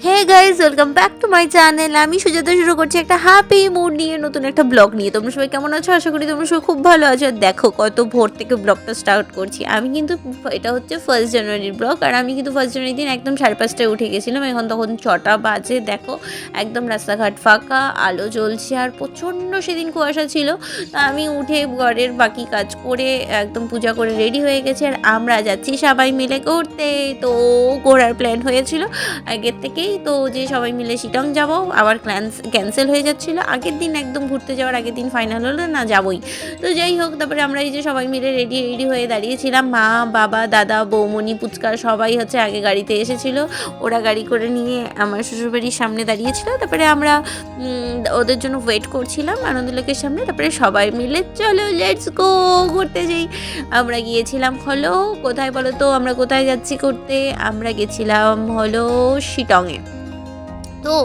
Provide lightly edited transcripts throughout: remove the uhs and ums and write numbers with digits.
Hey guys, welcome back to my channel. আমি সুজাতা শুরু করছি একটা হ্যাপি মুড নিয়ে, নতুন একটা ব্লগ নিয়ে। তোমরা সবাই কেমন আছো? আশা করি তোমরা সবাই খুব ভালো আছো। আর দেখো কত ভোর থেকে ব্লগটা স্টার্ট করছি আমি, কিন্তু এটা হচ্ছে 1 জানুয়ারির ব্লগ। আর আমি কিন্তু 1 জানুয়ারির দিন একদম 5:30টায় উঠে গেছিলাম। এখন তখন 6টা বাজে। দেখো একদম রাস্তাঘাট ফাঁকা, আলো জ্বলছে, আর প্রচণ্ড সেদিন কুয়াশা ছিল। তা আমি উঠে ঘরের বাকি কাজ করে একদম পূজা করে রেডি হয়ে গেছি। আর আমরা যাচ্ছি সবাই মিলে ঘুরতে। তো ঘোরার প্ল্যান হয়েছিল আগের থেকেই, তো যে সবাই মিলে শিটং যাব, আবার ক্যান্সেল হয়ে যাচ্ছিল। আগের দিন একদম ঘুরতে যাওয়ার আগের দিন ফাইনাল হলো না যাবই। তো যাই হোক, তারপরে আমরা এই যে সবাই মিলে রেডি হয়ে দাঁড়িয়েছিলাম। মা, বাবা, দাদা, বৌমণি, পুচকা সবাই হচ্ছে আগে গাড়িতে এসেছিল। ওরা গাড়ি করে নিয়ে আমার শ্বশুরবাড়ির সামনে দাঁড়িয়েছিল। তারপরে আমরা ওদের জন্য ওয়েট করছিলাম আনন্দলোকের সামনে। তারপরে সবাই মিলে চলো লেটস গো ঘুরতে যাই। আমরা গিয়েছিলাম হলো কোথায় বলো তো, আমরা কোথায় যাচ্ছি ঘুরতে? আমরা গেছিলাম হলো শিটংয়ে। তো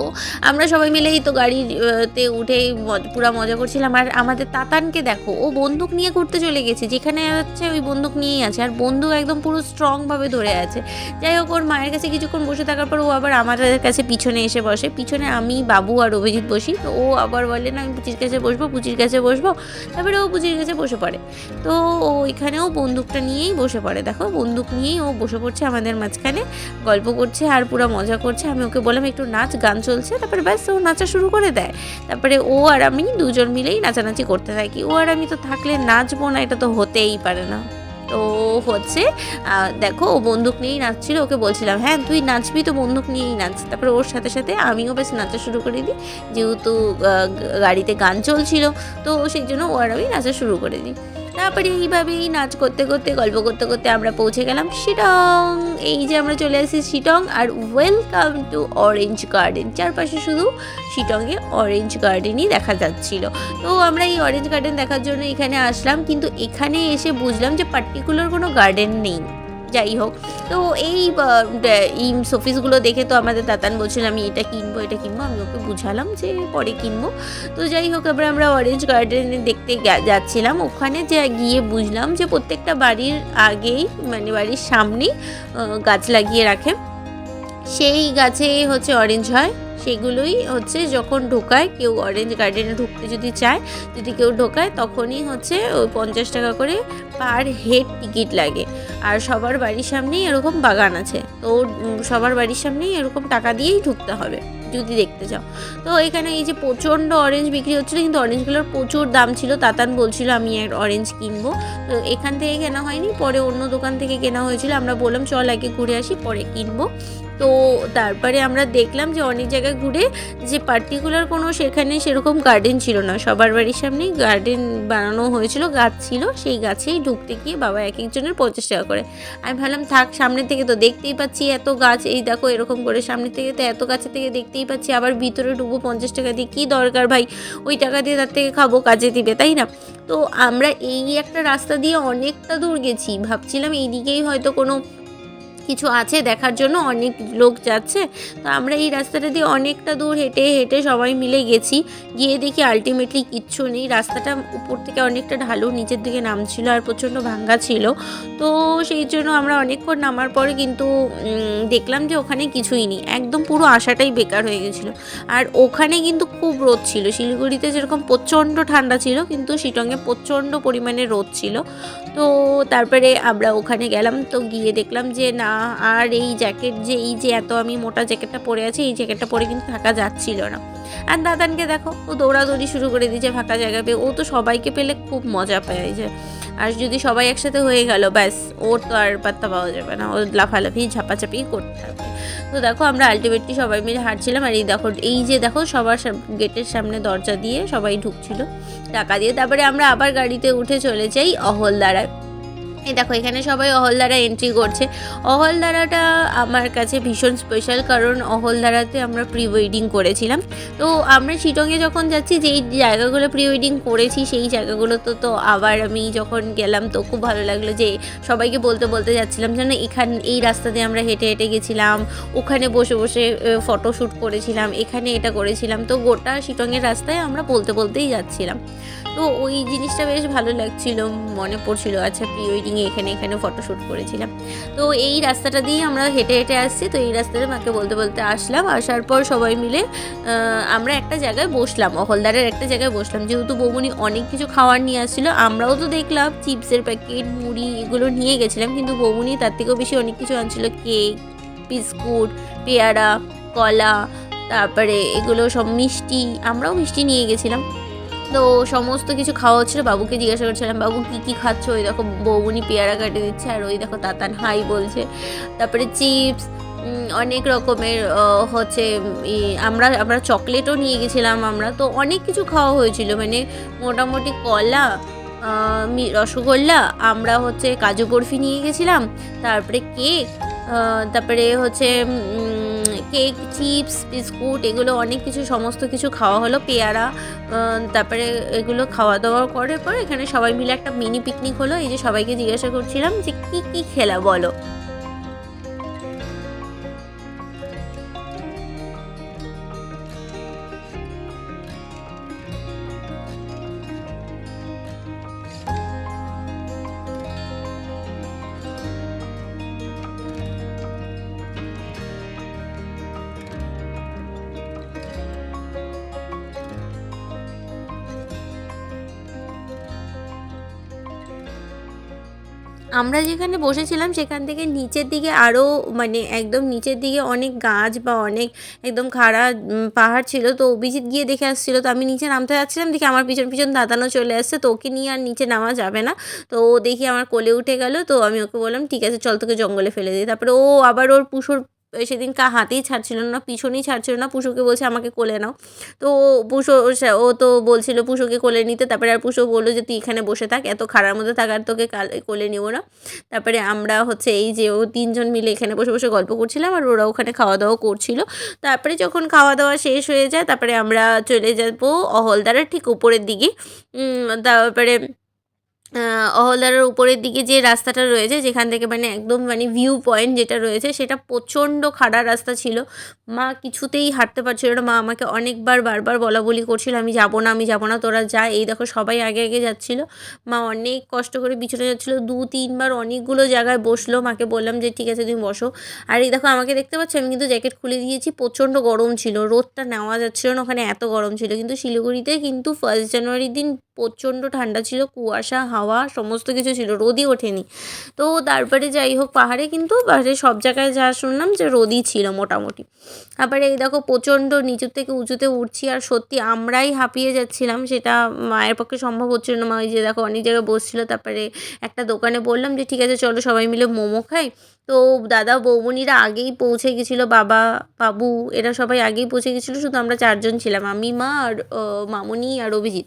আমরা সবাই মিলেই তো গাড়িতে উঠেই পুরা মজা করছিলাম। আর আমাদের তাতানকে দেখো, ও বন্দুক নিয়ে ঘুরতে চলে গেছে, যেখানে হচ্ছে ওই বন্দুক নিয়েই আছে। আর বন্দুক একদম পুরো স্ট্রংভাবে ধরে আছে। যাই হোক, ওর মায়ের কাছে কিছুক্ষণ বসে থাকার পর ও আবার আমাদের কাছে পিছনে এসে বসে। পিছনে আমি, বাবু আর অভিজিৎ বসি। তো ও আবার বলে না আমি পুচির কাছে বসবো, পুচির কাছে বসবো। তারপরে ও পুচির কাছে বসে পড়ে। তো ও ওইখানেও বন্দুকটা নিয়েই বসে পড়ে। দেখো বন্দুক নিয়েই ও বসে পড়ছে আমাদের মাঝখানে, গল্প করছে আর পুরো মজা করছে। আমি ওকে বললাম একটু নাচ, গান চলছে। তারপরে ব্যাস ও নাচা শুরু করে দেয়। তারপরে ও আর আমি দুজন মিলেই নাচানাচি করতে থাকি। ও আর আমি তো থাকলে নাচবো না, এটা তো হতেই পারে না। তো হচ্ছে দেখো ও বন্দুক নিয়েই নাচছিল। ওকে বলছিলাম হ্যাঁ তুই নাচবি তো, বন্দুক নিয়েই নাচ। তারপরে ওর সাথে সাথে আমিও বেশ নাচা শুরু করে দিই, যেহেতু গাড়িতে গান চলছিল। তো সেই জন্য ও আর আমি নাচা শুরু করে দিই। তারপরে এইভাবেই নাচ করতে করতে, গল্প করতে করতে আমরা পৌঁছে গেলাম শিটং। এই যে আমরা চলে আসি শিটং। আর ওয়েলকাম টু অরেঞ্জ গার্ডেন। চারপাশে শুধু শিটংয়ে অরেঞ্জ গার্ডেনই দেখা যাচ্ছিল। তো আমরা এই অরেঞ্জ গার্ডেন দেখার জন্য এখানে আসলাম, কিন্তু এখানে এসে বুঝলাম যে পার্টিকুলার কোনো গার্ডেন নেই। যাই হোক, তো এই শোপিসগুলো দেখে তো আমাদের তাতান বলছিল আমি এটা কিনবো, এটা কিনবো। আমি ওকে বুঝালাম যে পরে কিনবো। তো যাই হোক, এবার আমরা অরেঞ্জ গার্ডেনে দেখতে যাচ্ছিলাম। ওখানে যে গিয়ে বুঝলাম যে প্রত্যেকটা বাড়ির আগেই, মানে বাড়ির সামনেই গাছ লাগিয়ে রাখে। সেই গাছে হচ্ছে অরেঞ্জ হয়। সেগুলোই হচ্ছে যখন ঢোকায় কেউ, অরেঞ্জ গার্ডেনে ঢুকতে যদি চায়, যদি কেউ ঢোকায় তখনই হচ্ছে ওই 50 টাকা করে পার হেড টিকিট লাগে। আর সবার বাড়ির সামনেই এরকম বাগান আছে। তো সবার বাড়ির সামনেই এরকম টাকা দিয়েই ঢুকতে হবে যদি দেখতে চাও। তো এখানে এই যে প্রচণ্ড অরেঞ্জ বিক্রি হচ্ছিলো, কিন্তু অরেঞ্জগুলোর প্রচুর দাম ছিল। তাতান বলছিল আমি অরেঞ্জ কিনবো। তো এখান থেকে কেনা হয়নি, পরে অন্য দোকান থেকে কেনা হয়েছিল। আমরা বললাম চল আগে ঘুরে আসি পরে কিনবো। তো তারপরে আমরা দেখলাম যে অনেক জায়গায় ঘুরে যে পার্টিকুলার কোনো সেখানে সেরকম গার্ডেন ছিল না। সবার বাড়ির সামনেই গার্ডেন বানানো হয়েছিল, গাছ ছিল। সেই গাছেই ঢুকতে গিয়ে বাবা এক একজনের 50 টাকা করে। আমি ভাবলাম থাক, সামনে থেকে তো দেখতেই পাচ্ছি এত গাছ, এই দেখো এরকম করে সামনে থেকে তো এত গাছের থেকে দেখতেই পাচ্ছি, আবার ভিতরে ঢুকবো 50 টাকা দিয়ে, কী দরকার ভাই? ওই টাকা দিয়ে তার থেকে খাবো, কাজে দিবে তাই না? তো আমরা এই একটা রাস্তা দিয়ে অনেকটা দূর গেছি, ভাবছিলাম এই দিকেই হয়তো কোনো কিছু আছে দেখার জন্য, অনেক লোক যাচ্ছে। তো আমরা এই রাস্তাটা দিয়ে অনেকটা দূর হেঁটে হেঁটে সবাই মিলে গেছি। গিয়ে দেখি আলটিমেটলি কিচ্ছু নেই। রাস্তাটা উপর থেকে অনেকটা ঢালু, নিচের দিকে নামছিল আর প্রচণ্ড ভাঙ্গা ছিল। তো সেই জন্য আমরা অনেকক্ষণ নামার পরে কিন্তু দেখলাম যে ওখানে কিছুই নেই, একদম পুরো আশাটাই বেকার হয়ে গেছিলো। আর ওখানে কিন্তু খুব রোদ ছিল। শিলিগুড়িতে যেরকম প্রচণ্ড ঠান্ডা ছিল, কিন্তু শিটংয়ে প্রচণ্ড পরিমাণে রোদ ছিল। তো তারপরে আমরা ওখানে গেলাম। তো গিয়ে দেখলাম যে না, আর এই জ্যাকেট যে এই যে এত আমি মোটা জ্যাকেটটা পরে আছি, এই জ্যাকেটটা পরে কিন্তু থাকা যাচ্ছিল না। আর দাদানকে দেখো, ও দৌড়াদৌড়ি শুরু করে দিয়েছে ফাঁকা জায়গা পেয়ে। ও তো সবাইকে পেলে খুব মজা পায় যে, আর যদি সবাই একসাথে হয়ে গেল ব্যাস, ওর তো আর পাত্তা পাওয়া যাবে না, ও লাফালাফি ঝাপাঝাপি করতে থাকবে। তো দেখো আমরা আলটিমেটলি সবাই মিলে হাঁটছিলাম। আর এই যে দেখো সবার গেটের সামনে দরজা দিয়ে সবাই ঢুকছিল টাকা দিয়ে। তারপরে আমরা আবার গাড়িতে উঠে চলে যাই অহলদারায়। এই দেখো এখানে সবাই অহলদারা এন্ট্রি করছে। অহলদারাটা আমার কাছে ভীষণ স্পেশাল, কারণ অহলদারাতে আমরা প্রি ওয়েডিং করেছিলাম। তো আমরা শিটংয়ে যখন যাচ্ছি, যেই জায়গাগুলো প্রি ওয়েডিং করেছি সেই জায়গাগুলো তো আবার আমি যখন গেলাম তো খুব ভালো লাগলো যে সবাইকে বলতে বলতে যাচ্ছিলাম যেন এই রাস্তা দিয়ে আমরা হেঁটে হেঁটে গেছিলাম, ওখানে বসে বসে ফটোশ্যুট করেছিলাম, এখানে এটা করেছিলাম। তো গোটা শিটংয়ের রাস্তায় আমরা বলতে বলতেই যাচ্ছিলাম। তো ওই জিনিসটা বেশ ভালো লাগছিল, মনে পড়ছিল আচ্ছা প্রি ওয়েডিং নিয়ে এখানে এখানে ফটোশ্যুট করেছিলাম। তো এই রাস্তাটা দিয়েই আমরা হেঁটে হেঁটে আসছি। তো এই রাস্তাটা মাকে বলতে বলতে আসলাম। আসার পর সবাই মিলে আমরা একটা জায়গায় বসলাম, হলদারের একটা জায়গায় বসলাম। যেহেতু বৌমনি অনেক কিছু খাওয়ার নিয়ে আসছিলো, আমরাও তো দেখলাম চিপসের প্যাকেট, মুড়ি এগুলো নিয়ে গেছিলাম, কিন্তু বৌমনি তার থেকেও বেশি অনেক কিছু আনছিল। কেক, বিস্কুট, পেয়ারা, কলা, তারপরে এগুলো সব মিষ্টি, আমরাও মিষ্টি নিয়ে গেছিলাম। তো সমস্ত কিছু খাওয়া হচ্ছিলো। বাবুকে জিজ্ঞাসা করছিলাম, বাবু কী কী খাচ্ছ? ওই দেখো বৌমনি পেয়ারা কাটে দিচ্ছে, আর ওই দেখো তাতান হাই বলছে। তারপরে চিপস, অনেক রকমের হচ্ছে আমরা আমরা চকলেটও নিয়ে গেছিলাম আমরা। তো অনেক কিছু খাওয়া হয়েছিল, মানে মোটামুটি কলা, রসগোল্লা, আমরা হচ্ছে কাজু বরফি নিয়ে গেছিলাম, তারপরে কেক, তারপরে হচ্ছে কেক, চিপস, বিস্কুট, এগুলো অনেক কিছু, সমস্ত কিছু খাওয়া হলো, পেয়ারা। তারপরে এগুলো খাওয়া দাওয়া করার পর এখানে সবাই মিলে একটা মিনি পিকনিক হলো। এই যে সবাইকে জিজ্ঞাসা করছিলাম যে কী কী খেলা বলো? আমরা যেখানে বসেছিলাম সেখান থেকে নিচের দিকে আরও, মানে একদম নিচের দিকে অনেক গাছ বা অনেক একদম খাড়া পাহাড় ছিল। তো অভিজিৎ গিয়ে দেখে আসছিল। তো আমি নিচে নামতে যাচ্ছিলাম, দেখি আমার পিছন পিছন দাদানও চলে আসছে। তো ওকে নিয়ে আর নিচে নামা যাবে না। তো ও দেখি আমার কোলে উঠে গেল। তো আমি ওকে বললাম, ঠিক আছে চল তোকে জঙ্গলে ফেলে দিই। তারপরে ও আবার ওর পুষোর সেদিনকে হাতেই ছাড়ছিল না, পিছনেই ছাড়ছিল না, পুষোকে বলছে আমাকে কোলে নাও। তো পুষো ও তো বলছিল পুষোকে কোলে নিতে। তারপরে আর পুষো বললো যে তুই এখানে বসে থাক, এত খাড়ার মধ্যে থাক, আর তোকে কোলে নেবো না। তারপরে আমরা হচ্ছে এই যে ও ৩ জন মিলে এখানে বসে বসে গল্প করছিলাম, আর ওরা ওখানে খাওয়া দাওয়া করছিল। তারপরে যখন খাওয়া দাওয়া শেষ হয়ে যায়, তারপরে আমরা চলে যাবো অহলদারের ঠিক উপরের দিকে। তারপরে অহলদারের উপরের দিকে যে রাস্তাটা রয়েছে, যেখান থেকে মানে একদম মানে ভিউ পয়েন্ট যেটা রয়েছে, সেটা প্রচণ্ড খাড়া রাস্তা ছিল। মা কিছুতেই হাঁটতে পারছিল না। মা আমাকে অনেকবার বারবার বলাবলি করছিল, আমি যাবো না, আমি যাবো না, তোরা যা। এই দেখো সবাই আগে আগে যাচ্ছিল। মা অনেক কষ্ট করে পিছনে যাচ্ছিল। ২-৩ বার অনেকগুলো জায়গায় বসলো। মাকে বললাম যে ঠিক আছে তুমি বসো। আর এই দেখো আমাকে দেখতে পাচ্ছ, আমি কিন্তু জ্যাকেট খুলে দিয়েছি। প্রচণ্ড গরম ছিল, রোদটা নেওয়া যাচ্ছিল না, ওখানে এত গরম ছিল। কিন্তু শিলিগুড়িতে কিন্তু 1 জানুয়ারির দিন প্রচণ্ড ঠান্ডা ছিল, কুয়াশা, হাওয়া সমস্ত কিছু ছিল, রোদই ওঠেনি। তো তারপরে যাই হোক, পাহাড়ে কিন্তু পাহাড়ে সব জায়গায় যা শুনলাম যে রোদই ছিল মোটামুটি। তারপরে এই দেখো প্রচণ্ড নিচুর থেকে উঁচুতে উঠছি, আর সত্যি আমরাই হাঁপিয়ে যাচ্ছিলাম। সেটা মায়ের পক্ষে সম্ভব হচ্ছিল না। মা ওই যে দেখো অনেক জায়গায় বসছিল। তারপরে একটা দোকানে বললাম যে ঠিক আছে চলো সবাই মিলে মোমো খাই। তো দাদা বৌমনিরা আগেই পৌঁছে গেছিলো, বাবা, বাবু এরা সবাই আগেই পৌঁছে গেছিলো। শুধু আমরা 4 জন ছিলাম, আমি, মা আর মামুনি আর অভিজিৎ।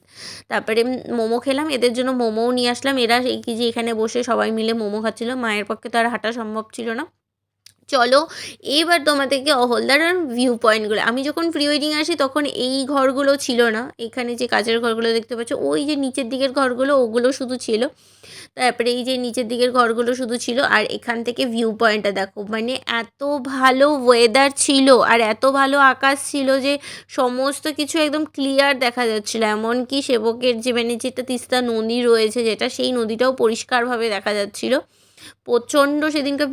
তারপরে মোমো খেলাম, এদের জন্য মোমোও নিয়ে আসলাম। এরা এই কি যে এখানে বসে সবাই মিলে মোমো খাচ্ছিল। মায়ের পক্ষে তো আর হাঁটা সম্ভব ছিল না। চলো এবার তোমাদেরকে অহলদার ভিউ পয়েন্টগুলো, আমি যখন প্রি ওয়েডিং আসি তখন এই ঘরগুলো ছিল না। এখানে যে কাচের ঘরগুলো দেখতে পাচ্ছ, ওই যে নিচের দিকের ঘরগুলো, ওগুলো শুধু ছিল। তারপরে এই যে নিচের দিকের ঘরগুলো শুধু ছিল। আর এখান থেকে ভিউ পয়েন্টটা দেখো, মানে এত ভালো ওয়েদার ছিল আর এত ভালো আকাশ ছিল যে সমস্ত কিছু একদম ক্লিয়ার দেখা যাচ্ছিলো। এমনকি সেবকের যে মানে যেটা তিস্তা নদী রয়েছে, যেটা সেই নদীটাও পরিষ্কারভাবে দেখা যাচ্ছিলো। প্রচণ্ড সেদিনকে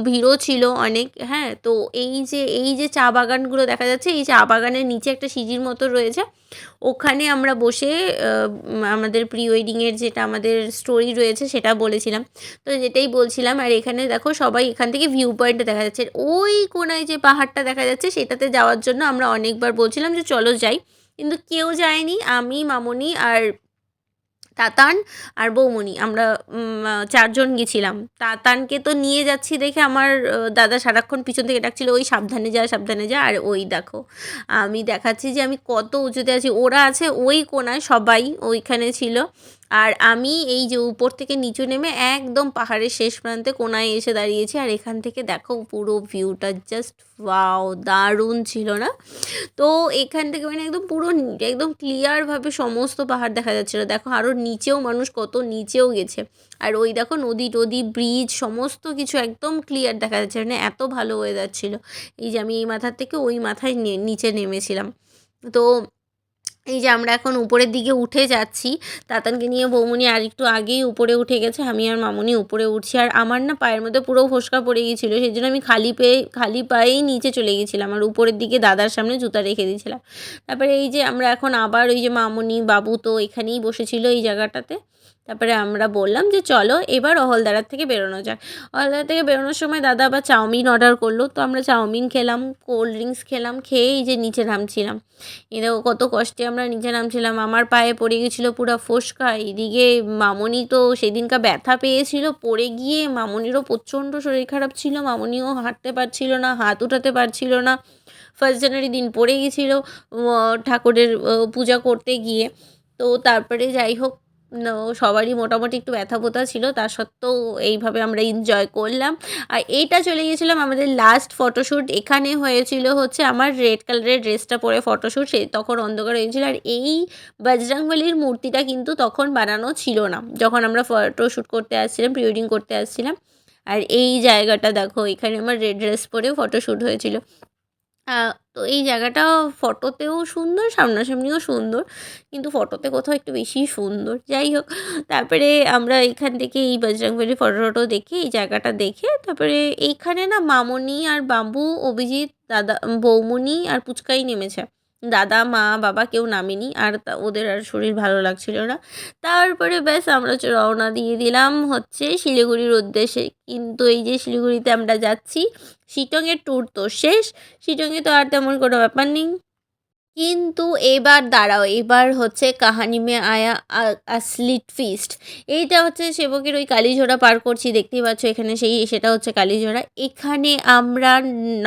ভিড়ও ছিল অনেক। হ্যাঁ, তো এই যে চা বাগানগুলো দেখা যাচ্ছে, এই চা বাগানের নিচে একটা সিঁড়ির মতো রয়েছে। ওখানে আমরা বসে আমাদের প্রি ওয়েডিংয়ের যেটা আমাদের স্টোরি রয়েছে সেটা বলেছিলাম। তো যেটাই বলছিলাম, আর এখানে দেখো সবাই এখান থেকে ভিউ পয়েন্টটা দেখা যাচ্ছে। ওই কোণায় যে পাহাড়টা দেখা যাচ্ছে সেটাতে যাওয়ার জন্য আমরা অনেকবার বলছিলাম যে চলো যাই, কিন্তু কেউ যায়নি। আমি, মামুনি আর তাতান আর বৌমনি, আমরা ৪ জন গেছিলাম। তাতানকে তো নিয়ে যাচ্ছি দেখে আমার দাদা সারাক্ষণ পিছন থেকে ডাকছিল, ওই সাবধানে যা, সাবধানে যা। আর ওই দেখো আমি দেখাচ্ছি যে আমি কত উঁচুতে আছি। ওরা আছে ওই কোণায়, সবাই ওইখানে ছিল। আর আমি এই যে উপর থেকে নিচু নেমে একদম পাহাড়ের শেষ প্রান্তে কোণায় এসে দাঁড়িয়েছি। আর এখান থেকে দেখো পুরো ভিউটা জাস্ট ওয়াও, দারুণ ছিল না? তো এখান থেকে মানে একদম পুরো একদম ক্লিয়ারভাবে সমস্ত পাহাড় দেখা যাচ্ছিলো। দেখো আরও নিচেও মানুষ কত নিচেও গেছে। আর ওই দেখো নদী টদী, ব্রিজ সমস্ত কিছু একদম ক্লিয়ার দেখা যাচ্ছে। মানে এত ভালো ওয়েদার ছিল। এই যে আমি এই মাথার থেকে ওই মাথায় নিচে নেমেছিলাম। তো এই যে আমরা এখন উপরের দিকে উঠে যাচ্ছি। তাতানকে নিয়ে বৌমনি আরেকটু আগেই উপরে উঠে গেছে। আমি আর মামুনি উপরে উঠছি। আর আমার না পায়ের মধ্যে পুরো ফোস্কা পড়ে গিয়েছিল। সেজন্য আমি খালি পায়েই নিচে চলে গেছিলাম। আর উপরের দিকে দাদার সামনে জুতা রেখে দিয়েছিলাম। তারপরে এই যে আমরা এখন আবার ওই যে মামুনি, বাবু তো এখানেই বসেছিল এই জায়গাটাতে। তারপরে আমরা বললাম যে চলো এবার অহলদারার থেকে বেরোনো যাক। অহলদার থেকে বেরোনোর সময় দাদা আবার চাউমিন অর্ডার করলো। তো আমরা চাউমিন খেলাম, কোল্ড ড্রিঙ্কস খেলাম, খেয়ে এই যে নিচে নামছিলাম। এই দেখো কত কষ্টে আমরা নিচে নামছিলাম। আমার পায়ে পড়ে গেছিলো পুরা ফোস্কা। এদিকে মামুনি তো সেদিনকার ব্যথা পেয়েছিল পড়ে গিয়ে। মামুনিরও প্রচণ্ড শরীর খারাপ ছিল। মামুনিও হাঁটতে পারছিল না, হাত উঠাতে পারছিল না। 1 জানুয়ারি দিন পড়ে গেছিলো ঠাকুরের পূজা করতে গিয়ে। তো তারপরে যাই হোক সবারই মোটামুটি একটু ব্যথা-ট্যাথা ছিল। তা সত্ত্বেও এইভাবে আমরা এনজয় করলাম। আর এইটা চলে গিয়েছিলাম আমাদের লাস্ট ফটোশ্যুট। এখানে হয়েছিল হচ্ছে আমার রেড কালারের ড্রেসটা পরে ফটোশ্যুট। তখন অন্ধকার হয়েছিল। আর এই বজরংবলীর মূর্তিটা কিন্তু তখন বানানো ছিল না। যখন আমরা ফটোশ্যুট করতে আসছিলাম, প্রি ওয়েডিং করতে আসছিলাম। আর এই জায়গাটা দেখো, এখানে আমার রেড ড্রেস পরে ফটোশ্যুট হয়েছিল। আ তো এই জায়গাটা ফটোতেও সুন্দর, সামনাসামনিও সুন্দর। কিন্তু ফটোতে কোথাও একটু বেশিই সুন্দর। যাই হোক, তারপরে আমরা এইখান থেকে এই বজরংবলীর ফটো-টটো দেখে, এই জায়গাটা দেখে তারপরে এইখানে না মামুনি আর বাবু, অভিজিৎ, দাদা, বৌমনি আর পুচকাই নেমেছে। দাদা, মা, বাবা কেউ নামেনি। আর ওদের আর শরীর ভালো লাগছিল না। তারপরে ব্যাস আমরা রওনা দিয়ে দিলাম হচ্ছে শিলিগুড়ির উদ্দেশ্যে। কিন্তু এই যে শিলিগুড়িতে আমরা যাচ্ছি, শিটংয়ের ট্যুর তো শেষ। শিটংয়ে তো আর তেমন কোনো ব্যাপার নেই। কিন্তু এবার দাঁড়াও, এবার হচ্ছে কাহানি মে আয়া আসলি টুইস্ট। এইটা হচ্ছে সেবকের ওই কালীঝোড়া পার করছি, দেখতেই পাচ্ছ এখানে সেটা হচ্ছে কালীঝোড়া। এখানে আমরা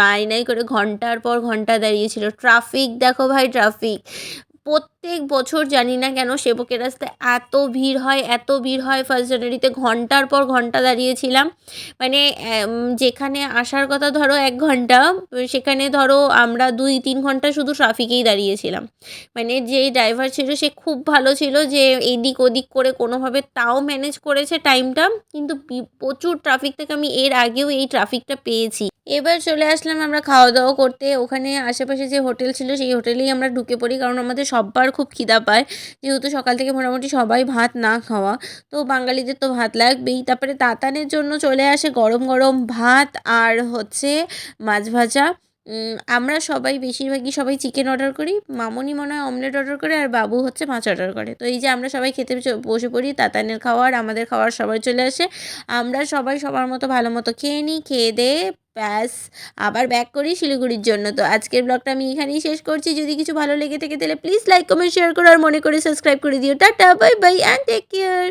নাই নাই করে ঘন্টার পর ঘন্টা দাঁড়িয়েছিল। ট্রাফিক দেখো ভাই, ট্রাফিক। প্রত্যেক বছর জানি না কেন সেবকের রাস্তায় এত ভিড় হয়, এত ভিড় হয়। 1 জানুয়ারিতে ঘন্টার পর ঘন্টা দাঁড়িয়েছিলাম। মানে যেখানে আসার কথা ধরো 1 ঘন্টা, সেখানে ধরো আমরা 2-3 ঘন্টা শুধু ট্রাফিকেই দাঁড়িয়েছিলাম। মানে যেই ড্রাইভার ছিল সে খুব ভালো ছিল, যে এদিক ওদিক করে কোনোভাবে তাও ম্যানেজ করেছে টাইমটা। কিন্তু প্রচুর ট্রাফিক থেকে আমি এর আগেও এই ট্রাফিকটা পেয়েছি। এবার চলে আসলাম আমরা খাওয়া-দাওয়া করতে। ওখানে আশেপাশে যে হোটেল ছিল সেই হোটেলেই আমরা ঢুকে পড়ি, কারণ আমাদের সব্বার খুব খিদা পায়। যেহেতু সকাল থেকে মোটামুটি সবাই ভাত না খাওয়া, তো বাঙালিদের তো ভাত লাগবেই। তারপরে তাতানের জন্য চলে আসে গরম গরম ভাত আর হচ্ছে মাছ ভাজা। আমরা সবাই বেশিরভাগই সবাই চিকেন অর্ডার করি। মামুনি মনে হয় অমলেট অর্ডার করে, আর বাবু হচ্ছে মাছ অর্ডার করে। তো এই যে আমরা সবাই খেতে বসে পড়ি। তাতানের খাওয়ার, আমাদের খাওয়ার সবাই চলে আসে। আমরা সবাই সবার মতো ভালো মতো খেয়ে নিই। খেয়ে-দেয়ে ব্যাস আবার ব্যাক করি শিলিগুড়ির জন্য। তো আজকের ব্লগটা আমি এখানেই শেষ করছি। যদি কিছু ভালো লেগে থাকে তাহলে প্লিজ লাইক, কমেন্ট, শেয়ার করো। আর মনে করে সাবস্ক্রাইব করে দিও। Tata, bye bye and take care.